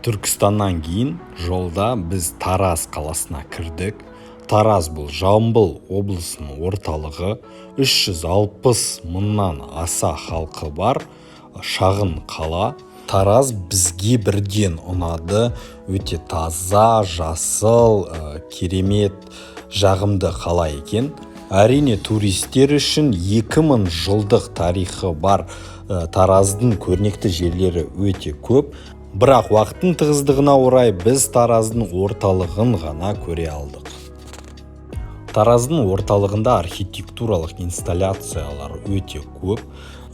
Түркістаннан кейін жолда біз Тараз қаласына кірдік. Тараз бұл Жамбыл облысының орталығы, 360 мыңнан аса халқы бар шағын қала. Тараз бізге бірден ұнады, өте таза, жасыл, керемет, жағымды қала екен. Әрине туристер үшін 2000 жылдық тарихы бар Тараздың көрнекті жерлері өте көп. Бірақ уақыттың тығыздығына орай біз Тараздың орталығын ғана көре алдық. Тараздың орталығында архитектуралық инсталляциялар өте көп.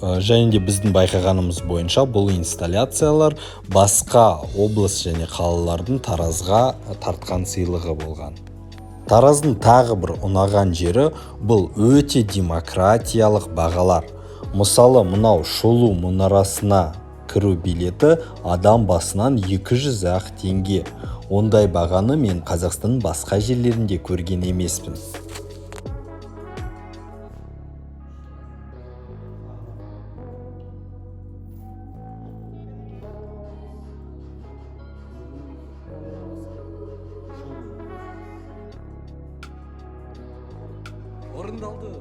Және де біздің байқағанымыз бойынша бұл инсталляциялар басқа облыс және қалалардың Таразға тартқан сыйлығы болған. Тараздың тағы бір ұнаған жері бұл өте демократиялық бағалар. Мысалы, мынау шолу мұнарасына кіру билеті адам басынан 200 теңге. Ондай бағаны мен Қазақстанның басқа жерлерінде көрген емеспін. Орындалды.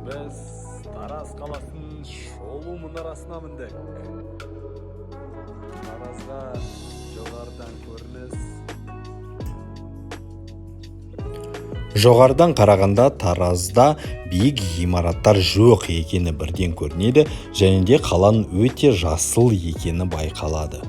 Біз Тараз қаласының шолу мұнарасына міндік. Таразға жоғарыдан көрініс. Жоғарыдан қарағанда Таразда биік ғимараттар жоқ екені бірден көрінеді, және де қаланың өте жасыл екені байқалады.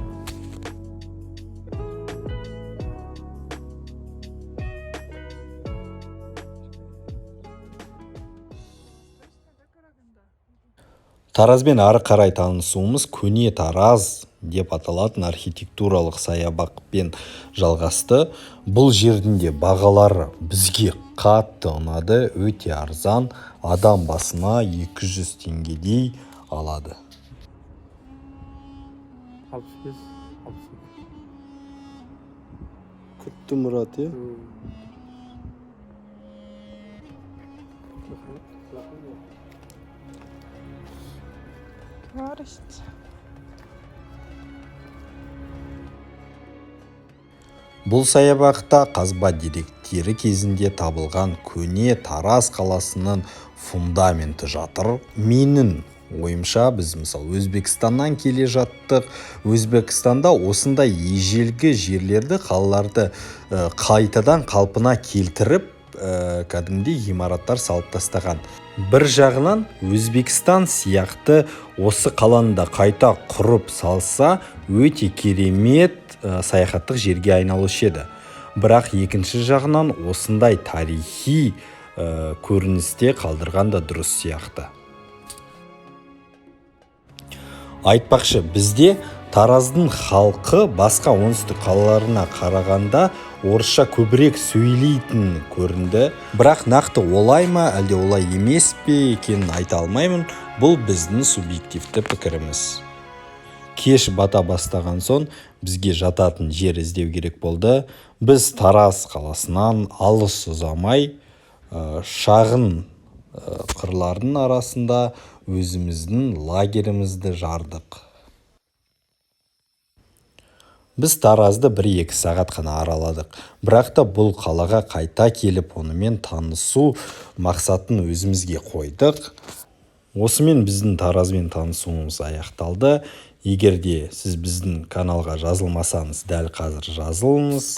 Таразбен ары қарай танысуымыз көне Тараз деп аталатын архитектуралық саябақпен жалғасты. Бұл жердің де бағалары бізге қатты ұнады, өте арзан, адам басына 200 теңгедей алады. 65. Күтті Мұрат, е? Бұл саябақта қазба деректері кезінде табылған көне Тараз қаласының фундаменті жатыр. Менің ойымша біз мысалы Өзбекстаннан келе жаттық. Өзбекстанда осындай ежелгі жерлерді, қалаларды қайтадан қалпына келтіріп, кәдімгідей ғимараттар салып тастаған. Бір жағынан Өзбекстан сияқты осы қаланы да қайта құрып салса, өте керемет саяхаттық жерге айналушы еді. Бірақ екінші жағынан осындай тарихи көріністе қалдырған да дұрыс сияқты. Айтпақшы, бізде Тараздың халқы басқа оңтүстік қалаларына қарағанда орысша көбірек сөйлейтін көрінді. Бірақ нақты олай ма, әлде олай емес пе екенін айта алмаймын. Бұл біздің субъективті пікіріміз. Кеш бата бастаған соң бізге жататын жер іздеу керек болды. Біз Тараз қаласынан алыс ұзамай шағын қырлардың арасында өзіміздің лагерімізді жардық. Біз Таразды 1-2 сағат қана араладық. Бірақ та бұл қалаға қайта келіп онымен танысу мақсатын өзімізге қойдық. Осымен біздің Таразбен танысуымыз аяқталды. Егер де сіз біздің каналға жазылмасаңыз, дәл қазір жазылыңыз.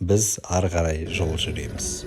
Біз ары қарай жол жүреміз.